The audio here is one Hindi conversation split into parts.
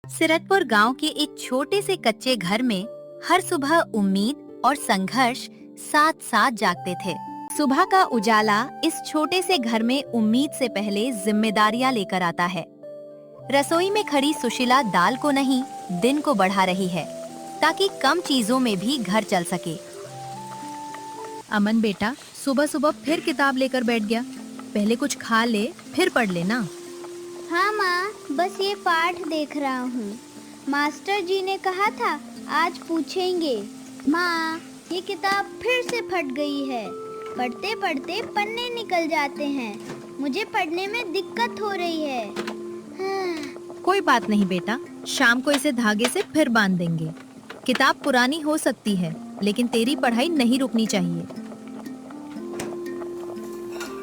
सिरतपुर गांव के एक छोटे से कच्चे घर में हर सुबह उम्मीद और संघर्ष साथ साथ जागते थे। सुबह का उजाला इस छोटे से घर में उम्मीद से पहले जिम्मेदारियां लेकर आता है। रसोई में खड़ी सुशीला दाल को नहीं, दिन को बढ़ा रही है, ताकि कम चीजों में भी घर चल सके। अमन बेटा, सुबह सुबह फिर किताब लेकर बैठ गया। पहले कुछ खा ले, फिर पढ़ लेना। हाँ माँ, बस ये पाठ देख रहा हूँ। मास्टर जी ने कहा था आज पूछेंगे। माँ, ये किताब फिर से फट गई है। पढ़ते पढ़ते पन्ने निकल जाते हैं। मुझे पढ़ने में दिक्कत हो रही है। कोई बात नहीं बेटा, शाम को इसे धागे से फिर बांध देंगे। किताब पुरानी हो सकती है, लेकिन तेरी पढ़ाई नहीं रुकनी चाहिए।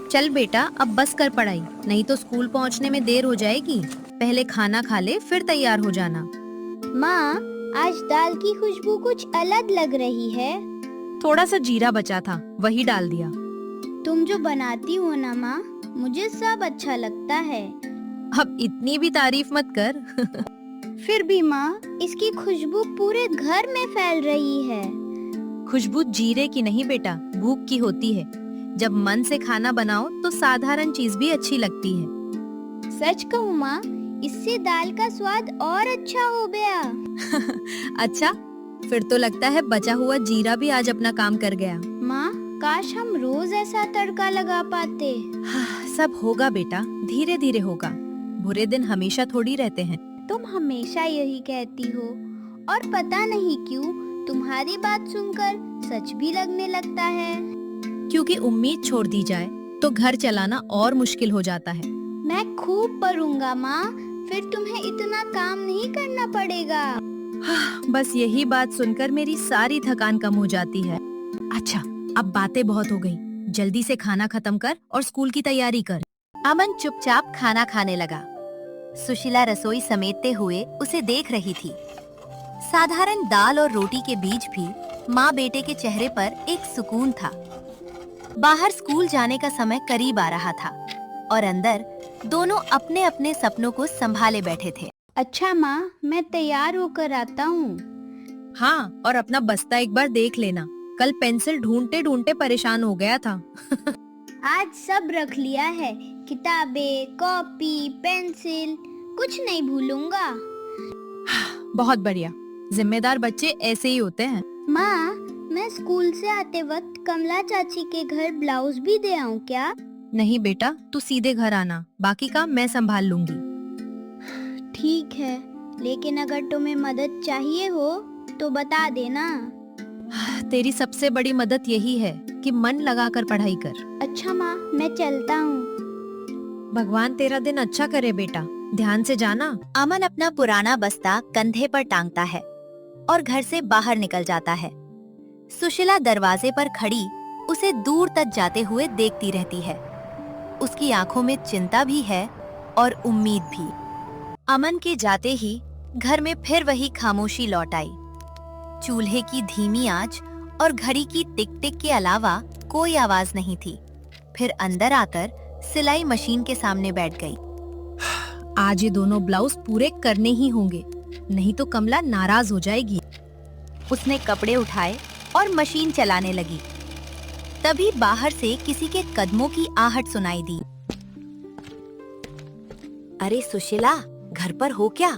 चल बेटा, अब बस कर पढ़ाई, नहीं तो स्कूल पहुंचने में देर हो जाएगी। पहले खाना खा ले, फिर तैयार हो जाना। माँ, आज दाल की खुशबू कुछ अलग लग रही है। थोड़ा सा जीरा बचा था, वही डाल दिया। तुम जो बनाती हो ना माँ, मुझे सब अच्छा लगता है। अब इतनी भी तारीफ मत कर। फिर भी माँ, इसकी खुशबू पूरे घर में फैल रही है। खुशबू जीरे की नहीं बेटा, भूख की होती है। जब मन से खाना बनाओ तो साधारण चीज भी अच्छी लगती है। सच कहूँ माँ, इससे दाल का स्वाद और अच्छा हो गया। अच्छा, फिर तो लगता है बचा हुआ जीरा भी आज अपना काम कर गया। माँ, काश हम रोज ऐसा तड़का लगा पाते। सब होगा बेटा, धीरे धीरे होगा। बुरे दिन हमेशा थोड़ी रहते हैं। तुम हमेशा यही कहती हो, और पता नहीं क्यों तुम्हारी बात सुनकर सच भी लगने लगता है। क्योंकि उम्मीद छोड़ दी जाए तो घर चलाना और मुश्किल हो जाता है। मैं खूब पढ़ूंगा माँ, फिर तुम्हें इतना काम नहीं करना पड़ेगा। बस यही बात सुनकर मेरी सारी थकान कम हो जाती है। अच्छा, अब बातें बहुत हो गई, जल्दी से खाना खत्म कर और स्कूल की तैयारी कर। अमन चुपचाप खाना खाने लगा। सुशीला रसोई समेटते हुए उसे देख रही थी। साधारण दाल और रोटी के बीच भी माँ बेटे के चेहरे पर एक सुकून था। बाहर स्कूल जाने का समय करीब आ रहा था और अंदर दोनों अपने अपने सपनों को संभाले बैठे थे। अच्छा माँ, मैं तैयार होकर आता हूँ। हाँ, और अपना बस्ता एक बार देख लेना। कल पेंसिल ढूंढते ढूंढते परेशान हो गया था। आज सब रख लिया है, किताबें, कॉपी, पेंसिल, कुछ नहीं भूलूंगा। बहुत बढ़िया, जिम्मेदार बच्चे ऐसे ही होते हैं। माँ, मैं स्कूल से आते वक्त कमला चाची के घर ब्लाउज भी दे आऊँ क्या? नहीं बेटा, तू सीधे घर आना, बाकी काम मैं संभाल लूंगी। ठीक है, लेकिन अगर तुम्हें मदद चाहिए हो तो बता देना। तेरी सबसे बड़ी मदद यही है कि मन लगाकर पढ़ाई कर। अच्छा माँ, मैं चलता हूँ। भगवान तेरा दिन अच्छा करे बेटा, ध्यान से जाना। अमन अपना पुराना बस्ता कंधे पर टांगता है और घर से बाहर निकल जाता है। सुशीला दरवाजे पर खड़ी उसे दूर तक जाते हुए देखती रहती है। उसकी आंखों में चिंता भी है और उम्मीद भी। अमन के जाते ही घर में फिर वही खामोशी लौट आई। चूल्हे की धीमी आंच और घड़ी की टिक टिक के अलावा कोई आवाज नहीं थी। फिर अंदर आकर सिलाई मशीन के सामने बैठ गई। आज ये दोनों ब्लाउज पूरे करने ही होंगे, नहीं तो कमला नाराज हो जाएगी। उसने कपड़े उठाए और मशीन चलाने लगी। तभी बाहर से किसी के कदमों की आहट सुनाई दी। अरे सुशीला, घर पर हो क्या?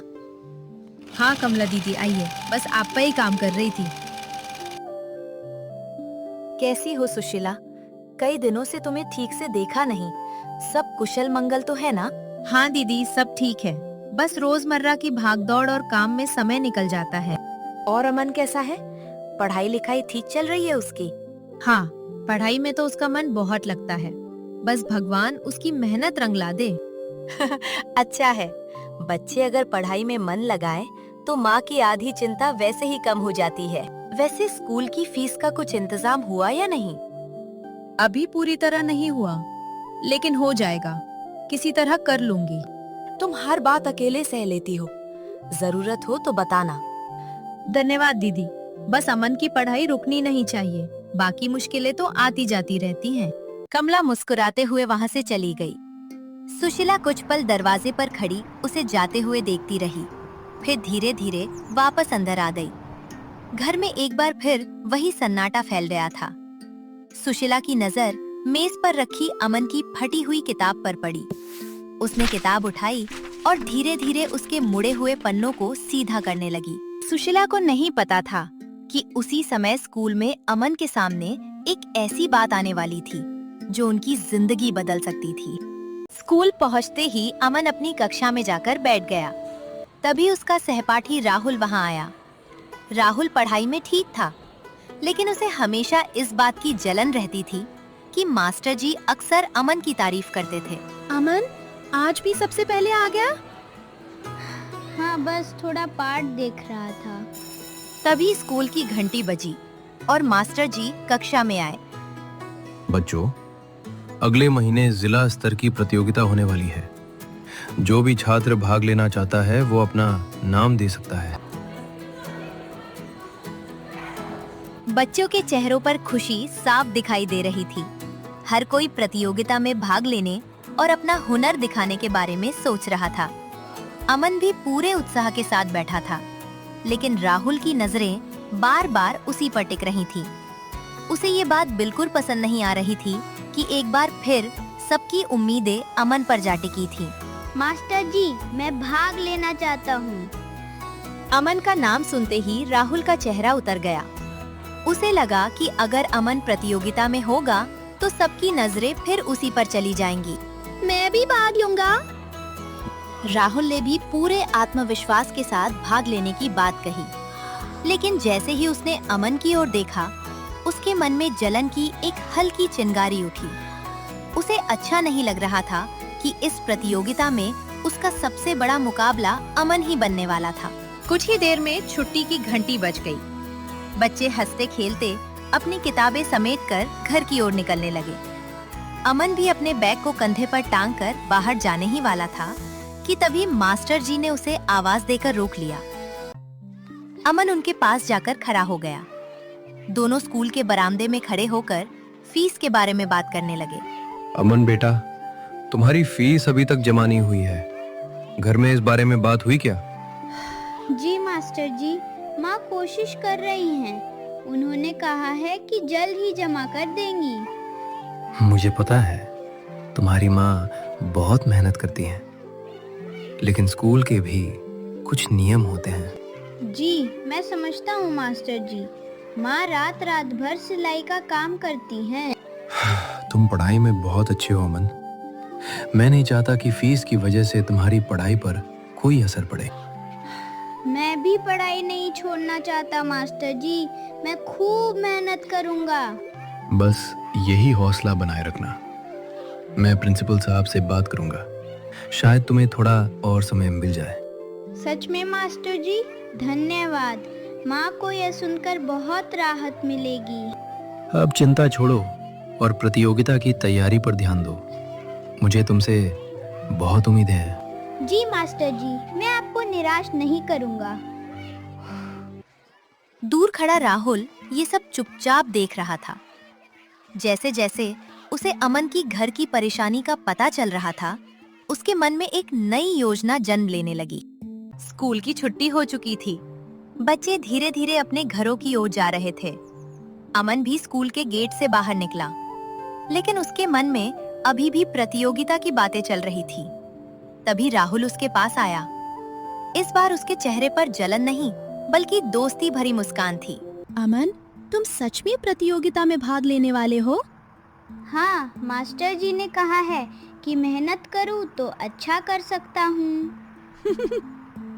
हाँ कमला दीदी, आइए, बस आप पे ही काम कर रही थी। कैसी हो सुशीला? कई दिनों से तुम्हें ठीक से देखा नहीं। सब कुशल मंगल तो है ना? हाँ दीदी, सब ठीक है, बस रोजमर्रा की भागदौड़ और काम में समय निकल जाता है। और अमन कैसा है? पढ़ाई लिखाई ठीक चल रही है उसकी? हाँ, पढ़ाई में तो उसका मन बहुत लगता है। बस भगवान उसकी मेहनत रंग ला दे। अच्छा है, बच्चे अगर पढ़ाई में मन लगाए तो माँ की आधी चिंता वैसे ही कम हो जाती है। वैसे स्कूल की फीस का कुछ इंतजाम हुआ या नहीं? अभी पूरी तरह नहीं हुआ, लेकिन हो जाएगा, किसी तरह कर लूंगी। तुम हर बात अकेले सह लेती हो, जरूरत हो तो बताना। धन्यवाद दीदी, बस अमन की पढ़ाई रुकनी नहीं चाहिए, बाकी मुश्किलें तो आती जाती रहती हैं। कमला मुस्कुराते हुए वहाँ से चली गई। सुशीला कुछ पल दरवाजे पर खड़ी उसे जाते हुए देखती रही। फिर धीरे धीरे वापस अंदर आ गई। घर में एक बार फिर वही सन्नाटा फैल गया था। सुशीला की नजर मेज पर रखी अमन की फटी हुई किताब पर पड़ी। उसने किताब उठाई और धीरे धीरे उसके मुड़े हुए पन्नों को सीधा करने लगी। सुशीला को नहीं पता था कि उसी समय स्कूल में अमन के सामने एक ऐसी बात आने वाली थी जो उनकी जिंदगी बदल सकती थी। स्कूल पहुंचते ही अमन अपनी कक्षा में जाकर बैठ गया। तभी उसका सहपाठी राहुल वहां आया। राहुल पढ़ाई में ठीक था, लेकिन उसे हमेशा इस बात की जलन रहती थी कि मास्टर जी अक्सर अमन की तारीफ करते थे। अमन आज भी सबसे पहले आ गया? हाँ, बस थोड़ा पाठ देख रहा था। तभी स्कूल की घंटी बजी और मास्टर जी कक्षा में आए। बच्चों, अगले महीने जिला स्तर की प्रतियोगिता होने वाली है। जो भी छात्र भाग लेना चाहता है वो अपना नाम दे सकता है। बच्चों के चेहरों पर खुशी साफ दिखाई दे रही थी। हर कोई प्रतियोगिता में भाग लेने और अपना हुनर दिखाने के बारे में सोच रहा था। अमन भी पूरे उत्साह के साथ बैठा था, लेकिन राहुल की नजरें बार बार उसी पर टिक रही थी। उसे ये बात बिल्कुल पसंद नहीं आ रही थी कि एक बार फिर सबकी उम्मीदें अमन पर जा टिकी थी। मास्टर जी, मैं भाग लेना चाहता हूँ। अमन का नाम सुनते ही राहुल का चेहरा उतर गया। उसे लगा कि अगर अमन प्रतियोगिता में होगा तो सबकी नजरें फिर उसी पर चली जाएंगी। मैं भी भाग लूंगा। राहुल ने भी पूरे आत्मविश्वास के साथ भाग लेने की बात कही, लेकिन जैसे ही उसने अमन की ओर देखा, उसके मन में जलन की एक हल्की चिंगारी उठी। उसे अच्छा नहीं लग रहा था कि इस प्रतियोगिता में उसका सबसे बड़ा मुकाबला अमन ही बनने वाला था। कुछ ही देर में छुट्टी की घंटी बज गई। बच्चे हंसते खेलते अपनी किताबें समेटकर घर की ओर निकलने लगे। अमन भी अपने बैग को कंधे पर टांगकर बाहर जाने ही वाला था कि तभी मास्टर जी ने उसे आवाज देकर रोक लिया। अमन उनके पास जाकर खड़ा हो गया। दोनों स्कूल के बरामदे में खड़े होकर फीस के बारे में बात करने लगे। अमन बेटा, तुम्हारी फीस अभी तक जमा नहीं हुई है। घर में इस बारे में बात हुई क्या? जी मास्टर जी, माँ कोशिश कर रही हैं। उन्होंने कहा है कि जल्द ही जमा कर देंगी। मुझे पता है तुम्हारी माँ बहुत मेहनत करती है, लेकिन स्कूल के भी कुछ नियम होते हैं। जी, मैं समझता हूँ मास्टर जी। माँ रात रात भर सिलाई का काम करती हैं। तुम पढ़ाई में बहुत अच्छे हो अमन। मैं नहीं चाहता कि फीस की वजह से तुम्हारी पढ़ाई पर कोई असर पड़े। मैं भी पढ़ाई नहीं छोड़ना चाहता मास्टर जी। मैं खूब मेहनत करूँगा। बस यही हौसला बनाए रखना। मैं प्रिंसिपल साहब से बात करूंगा। शायद तुम्हें थोड़ा और समय मिल जाए। सच में मास्टर जी, धन्यवाद। माँ को यह सुनकर बहुत राहत मिलेगी। अब चिंता छोड़ो और प्रतियोगिता की तैयारी पर ध्यान दो। मुझे तुमसे बहुत उम्मीद है। जी मास्टर जी, मैं आपको निराश नहीं करूँगा। दूर खड़ा राहुल ये सब चुपचाप देख रहा था। जैसे जैसे उसे अमन की घर की परेशानी का पता चल रहा था, उसके मन में एक नई योजना जन्म लेने लगी। स्कूल की छुट्टी हो चुकी थी। बच्चे धीरे धीरे अपने घरों की ओर जा रहे थे। अमन भी स्कूल के गेट से बाहर निकला, लेकिन उसके मन में अभी भी प्रतियोगिता की बातें चल रही थी। तभी राहुल उसके पास आया। इस बार उसके चेहरे पर जलन नहीं, बल्कि दोस्ती भरी मुस्कान थी। अमन, तुम सच में प्रतियोगिता में भाग लेने वाले हो? हाँ, मास्टर जी ने कहा है कि मेहनत करूँ तो अच्छा कर सकता हूँ।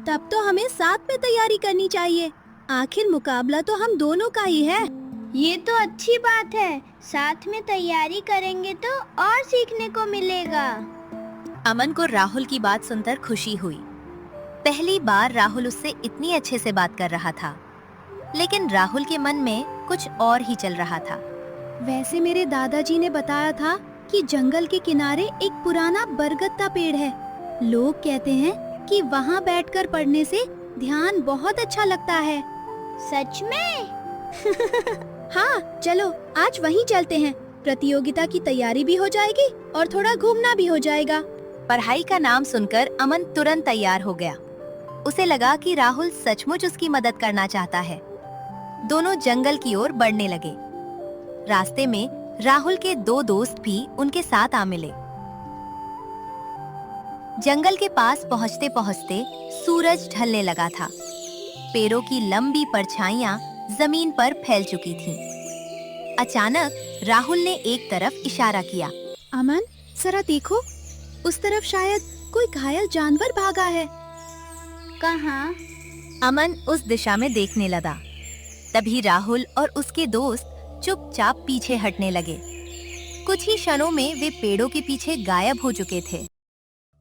तब तो हमें साथ में तैयारी करनी चाहिए। आखिर मुकाबला तो हम दोनों का ही है। ये तो अच्छी बात है। साथ में तैयारी करेंगे तो और सीखने को मिलेगा। अमन को राहुल की बात सुनकर खुशी हुई। पहली बार राहुल उससे इतनी अच्छे से बात कर रहा था, लेकिन राहुल के मन में कुछ और ही चल रहा था। वैसे मेरे दादाजी ने बताया था कि जंगल के किनारे एक पुराना बरगद का पेड़ है। लोग कहते हैं कि वहाँ बैठकर पढ़ने से ध्यान बहुत अच्छा लगता है। सच में? हाँ, चलो आज वहीं चलते हैं। प्रतियोगिता की तैयारी भी हो जाएगी और थोड़ा घूमना भी हो जाएगा। पढ़ाई का नाम सुनकर अमन तुरंत तैयार हो गया। उसे लगा कि राहुल सचमुच उसकी मदद करना चाहता है। दोनों जंगल की ओर बढ़ने लगे। रास्ते में राहुल के 2 दोस्त भी उनके साथ आ मिले। जंगल के पास पहुंचते पहुंचते सूरज ढलने लगा था। पेड़ों की लंबी परछाइयां जमीन पर फैल चुकी थीं। अचानक राहुल ने एक तरफ इशारा किया। अमन, जरा देखो, उस तरफ शायद कोई घायल जानवर भागा है। कहाँ? अमन उस दिशा में देखने लगा। तभी राहुल और उसके दोस्त चुपचाप पीछे हटने लगे। कुछ ही क्षणों में वे पेड़ों के पीछे गायब हो चुके थे।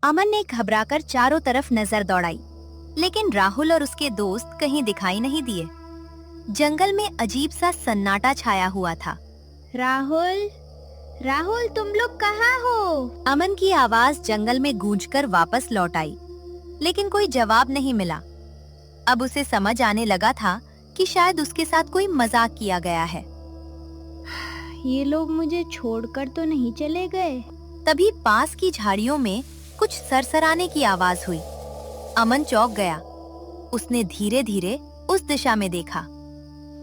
अमन ने घबराकर चारों तरफ नजर दौड़ाई, लेकिन राहुल और उसके दोस्त कहीं दिखाई नहीं दिए। जंगल में अजीब सा सन्नाटा छाया हुआ था। राहुल, राहुल, तुम लोग कहाँ हो? अमन की आवाज जंगल में गूंजकर वापस लौट आई, लेकिन कोई जवाब नहीं मिला। अब उसे समझ आने लगा था कि शायद उसके साथ कोई मजाक किया गया है। ये लोग मुझे छोड़कर तो नहीं चले गए? तभी पास की झाड़ियों में कुछ सरसराने की आवाज हुई। अमन चौंक गया। उसने धीरे धीरे उस दिशा में देखा।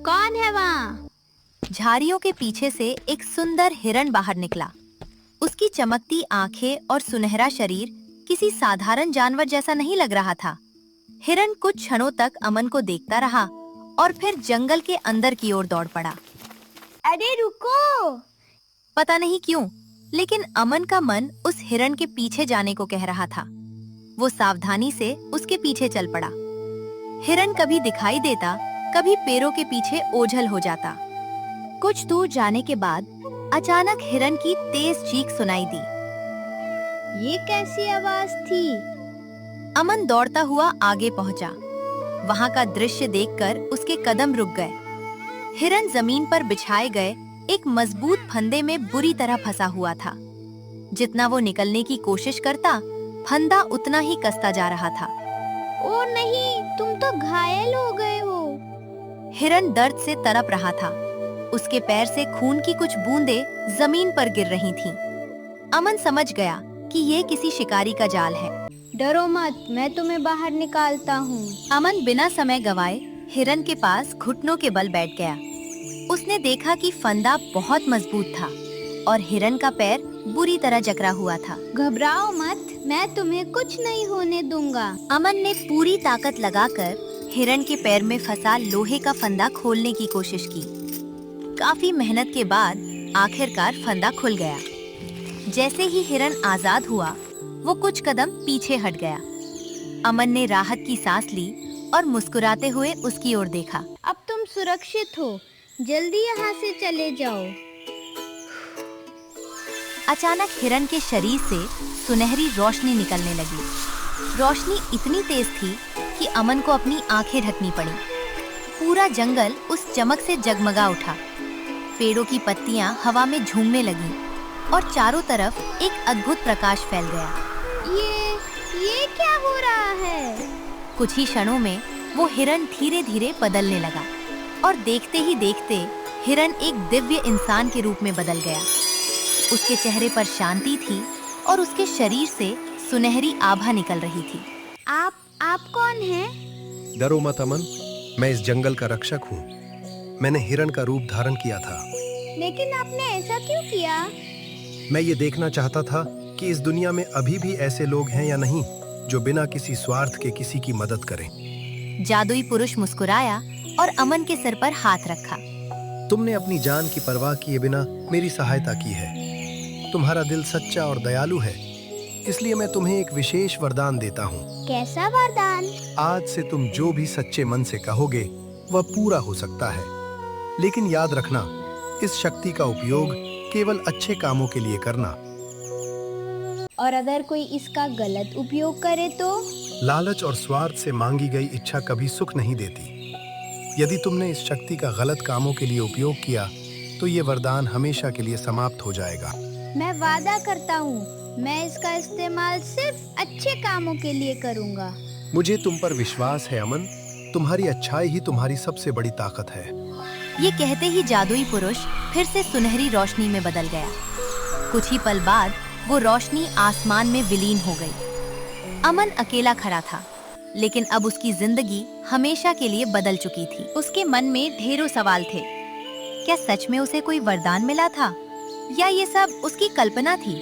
कौन है वहाँ? झाड़ियों के पीछे से एक सुंदर हिरण बाहर निकला। उसकी चमकती आंखें और सुनहरा शरीर किसी साधारण जानवर जैसा नहीं लग रहा था। हिरण कुछ क्षणों तक अमन को देखता रहा और फिर जंगल के अंदर की ओर दौड़ पड़ा। अरे रुको! पता नहीं क्यों, लेकिन अमन का मन उस हिरण के पीछे जाने को कह रहा था। वो सावधानी से उसके पीछे चल पड़ा। हिरण कभी दिखाई देता, कभी पेड़ों के पीछे ओझल हो जाता। कुछ दूर जाने के बाद अचानक हिरण की तेज चीख सुनाई दी। ये कैसी आवाज थी? अमन दौड़ता हुआ आगे पहुंचा। वहां का दृश्य देखकर उसके कदम रुक गए। हिरण जमीन पर बिछाए गए एक मजबूत फंदे में बुरी तरह फंसा हुआ था। जितना वो निकलने की कोशिश करता, फंदा उतना ही कसता जा रहा था। ओ नहीं, तुम तो घायल हो गए हो। हिरण दर्द से तड़प रहा था। उसके पैर से खून की कुछ बूंदें जमीन पर गिर रही थीं। अमन समझ गया कि ये किसी शिकारी का जाल है। डरो मत, मैं तुम्हें बाहर निकालता हूँ। अमन बिना समय गवाए हिरण के पास घुटनों के बल बैठ गया। उसने देखा कि फंदा बहुत मजबूत था और हिरण का पैर बुरी तरह जकड़ा हुआ था। घबराओ मत, मैं तुम्हें कुछ नहीं होने दूंगा। अमन ने पूरी ताकत लगाकर हिरण के पैर में फंसा लोहे का फंदा खोलने की कोशिश की। काफी मेहनत के बाद आखिरकार फंदा खुल गया। जैसे ही हिरण आजाद हुआ, वो कुछ कदम पीछे हट गया। अमन ने राहत की सांस ली और मुस्कुराते हुए उसकी ओर देखा। अब तुम सुरक्षित हो, जल्दी यहाँ से चले जाओ। अचानक हिरण के शरीर से सुनहरी रोशनी निकलने लगी। रोशनी इतनी तेज थी कि अमन को अपनी आंखें ढकनी पड़ी। पूरा जंगल उस चमक से जगमगा उठा। पेड़ों की पत्तियां हवा में झूमने लगीं और चारों तरफ एक अद्भुत प्रकाश फैल गया। ये क्या हो रहा है? कुछ ही क्षणों में वो हिरण धीरे धीरे बदलने लगा और देखते ही देखते हिरण एक दिव्य इंसान के रूप में बदल गया। उसके चेहरे पर शांति थी और उसके शरीर से सुनहरी आभा निकल रही थी। आप कौन हैं? डरो मत अमन, मैं इस जंगल का रक्षक हूँ। मैंने हिरण का रूप धारण किया था। लेकिन आपने ऐसा क्यों किया? मैं ये देखना चाहता था कि इस दुनिया में अभी भी ऐसे लोग हैं या नहीं जो बिना किसी स्वार्थ के किसी की मदद करें। जादुई पुरुष मुस्कुराया और अमन के सिर पर हाथ रखा। तुमने अपनी जान की परवाह किए बिना मेरी सहायता की है। तुम्हारा दिल सच्चा और दयालु है, इसलिए मैं तुम्हें एक विशेष वरदान देता हूँ। कैसा वरदान? आज से तुम जो भी सच्चे मन से कहोगे वह पूरा हो सकता है। लेकिन याद रखना, इस शक्ति का उपयोग केवल अच्छे कामों के लिए करना। और अगर कोई इसका गलत उपयोग करे तो? लालच और स्वार्थ से मांगी गई इच्छा कभी सुख नहीं देती। यदि तुमने इस शक्ति का गलत कामों के लिए उपयोग किया तो ये वरदान हमेशा के लिए समाप्त हो जाएगा। मैं वादा करता हूँ, मैं इसका इस्तेमाल सिर्फ अच्छे कामों के लिए करूँगा। मुझे तुम पर विश्वास है अमन। तुम्हारी अच्छाई ही तुम्हारी सबसे बड़ी ताकत है। ये कहते ही जादुई पुरुष फिर से सुनहरी रोशनी में बदल गया। कुछ ही पल बाद वो रोशनी आसमान में विलीन हो गई। अमन अकेला खड़ा था। लेकिन अब उसकी जिंदगी हमेशा के लिए बदल चुकी थी। उसके मन में ढेरों सवाल थे। क्या सच में उसे कोई वरदान मिला था या ये सब उसकी कल्पना थी?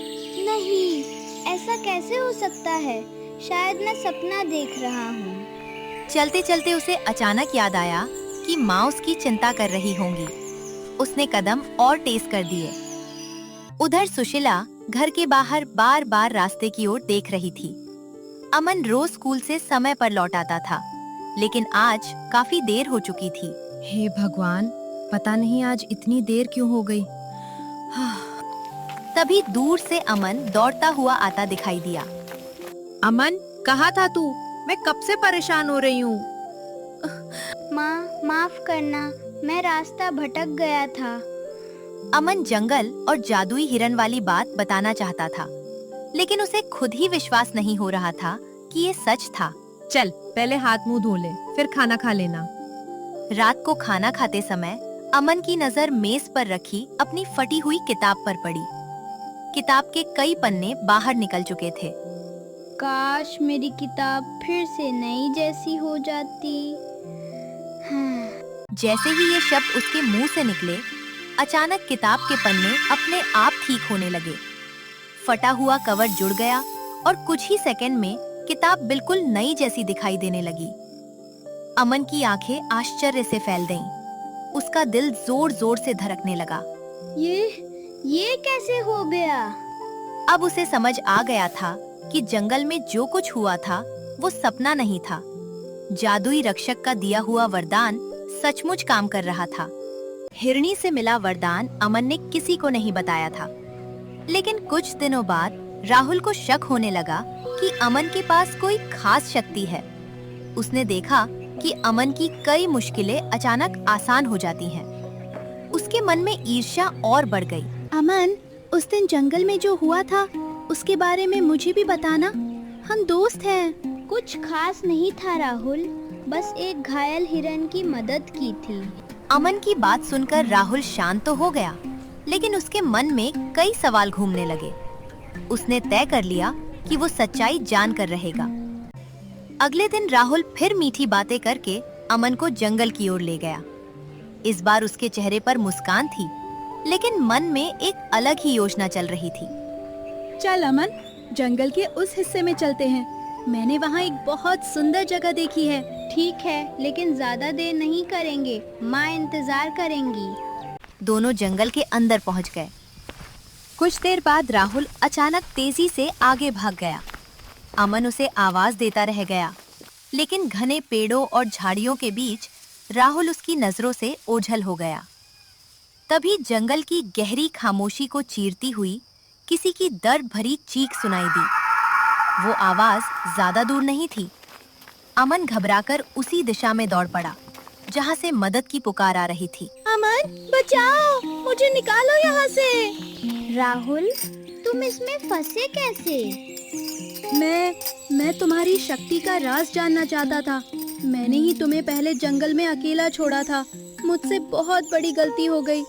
नहीं, ऐसा कैसे हो सकता है? शायद मैं सपना देख रहा हूँ। चलते चलते उसे अचानक याद आया कि माँ उसकी चिंता कर रही होंगी। उसने कदम और तेज कर दिए। उधर सुशीला घर के बाहर बार बार रास्ते की ओर देख रही थी। अमन रोज स्कूल से समय पर लौट आता था, लेकिन आज काफी देर हो चुकी थी। हे भगवान, पता नहीं आज इतनी देर क्यों हो गई। तभी दूर से अमन दौड़ता हुआ आता दिखाई दिया। अमन, कहाँ था तू? मैं कब से परेशान हो रही हूँ। माँ, माफ करना, मैं रास्ता भटक गया था। अमन जंगल और जादुई हिरन वाली बात बताना चाहता था, लेकिन उसे खुद ही विश्वास नहीं हो रहा था कि ये सच था। चल, पहले हाथ मुंह धो ले, फिर खाना खा लेना। रात को खाना खाते समय अमन की नजर मेज पर रखी अपनी फटी हुई किताब पर पड़ी। किताब के कई पन्ने बाहर निकल चुके थे। काश मेरी किताब फिर से नई जैसी हो जाती। जैसे ही ये शब्द उसके मुंह से निकले, अचानक किताब के पन्ने अपने आप ठीक होने लगे। फटा हुआ कवर जुड़ गया और कुछ ही सेकंड में किताब बिल्कुल नई जैसी दिखाई देने लगी। अमन की आंखें आश्चर्य से फैल गईं। उसका दिल जोर जोर से धड़कने लगा। ये कैसे हो गया? अब उसे समझ आ गया था कि जंगल में जो कुछ हुआ था वो सपना नहीं था। जादुई रक्षक का दिया हुआ वरदान सचमुच काम कर रहा था। हिरनी से मिला वरदान अमन ने किसी को नहीं बताया था, लेकिन कुछ दिनों बाद राहुल को शक होने लगा कि अमन के पास कोई खास शक्ति है। उसने देखा कि अमन की कई मुश्किलें अचानक आसान हो जाती हैं। उसके मन में ईर्ष्या और बढ़ गई। अमन, उस दिन जंगल में जो हुआ था उसके बारे में मुझे भी बताना। हम दोस्त हैं। कुछ खास नहीं था राहुल, बस एक घायल हिरन की मदद की थी। अमन की बात सुनकर राहुल शांत तो हो गया, लेकिन उसके मन में कई सवाल घूमने लगे। उसने तय कर लिया कि वो सच्चाई जान कर रहेगा। अगले दिन राहुल फिर मीठी बातें करके अमन को जंगल की ओर ले गया। इस बार उसके चेहरे पर मुस्कान थी, लेकिन मन में एक अलग ही योजना चल रही थी। चल अमन, जंगल के उस हिस्से में चलते हैं। मैंने वहाँ एक बहुत सुंदर जगह देखी है। ठीक है, लेकिन ज्यादा देर नहीं करेंगे, माँ इंतजार करेंगी। दोनों जंगल के अंदर पहुँच गए। कुछ देर बाद राहुल अचानक तेजी से आगे भाग गया। अमन उसे आवाज देता रह गया, लेकिन घने पेड़ों और झाड़ियों के बीच राहुल उसकी नजरों से ओझल हो गया। तभी जंगल की गहरी खामोशी को चीरती हुई किसी की दर्द भरी चीख सुनाई दी। वो आवाज ज्यादा दूर नहीं थी। अमन घबराकर उसी दिशा में दौड़ पड़ा जहाँ से मदद की पुकार आ रही थी। अमन, बचाओ, मुझे निकालो यहाँ से। राहुल, तुम इसमें फंसे कैसे? मैं तुम्हारी शक्ति का राज जानना चाहता था। मैंने ही तुम्हें पहले जंगल में अकेला छोड़ा था। मुझसे बहुत बड़ी गलती हो गई।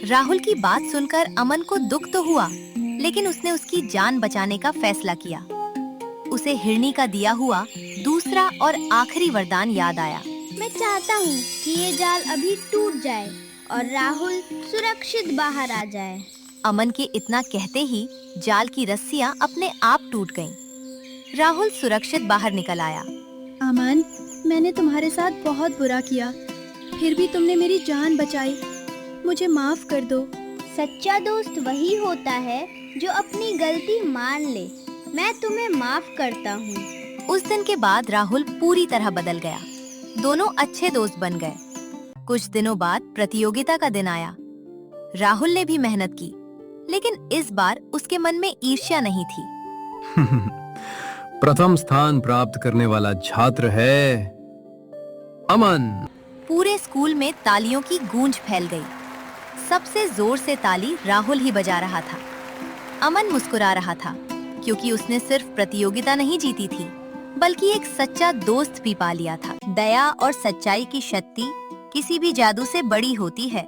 राहुल की बात सुनकर अमन को दुख तो हुआ, लेकिन उसने उसकी जान बचाने का फैसला किया। उसे हिरनी का दिया हुआ दूसरा और आखिरी वरदान याद आया। मैं चाहता हूँ कि ये जाल अभी टूट जाए और राहुल सुरक्षित बाहर आ जाए। अमन के इतना कहते ही जाल की रस्सियाँ अपने आप टूट गईं। राहुल सुरक्षित बाहर निकल आया। अमन, मैंने तुम्हारे साथ बहुत बुरा किया, फिर भी तुमने मेरी जान बचाई। मुझे माफ कर दो। सच्चा दोस्त वही होता है जो अपनी गलती मान ले। मैं तुम्हें माफ करता हूँ। उस दिन के बाद राहुल पूरी तरह बदल गया। दोनों अच्छे दोस्त बन गए। कुछ दिनों बाद प्रतियोगिता का दिन आया। राहुल ने भी मेहनत की, लेकिन इस बार उसके मन में ईर्ष्या नहीं थी। प्रथम स्थान प्राप्त करने वाला छात्र है अमन। पूरे स्कूल में तालियों की गूंज फैल गई। सबसे जोर से ताली राहुल ही बजा रहा था। अमन मुस्कुरा रहा था, क्योंकि उसने सिर्फ प्रतियोगिता नहीं जीती थी, बल्कि एक सच्चा दोस्त भी पा लिया था। दया और सच्चाई की शक्ति किसी भी जादू से बड़ी होती है।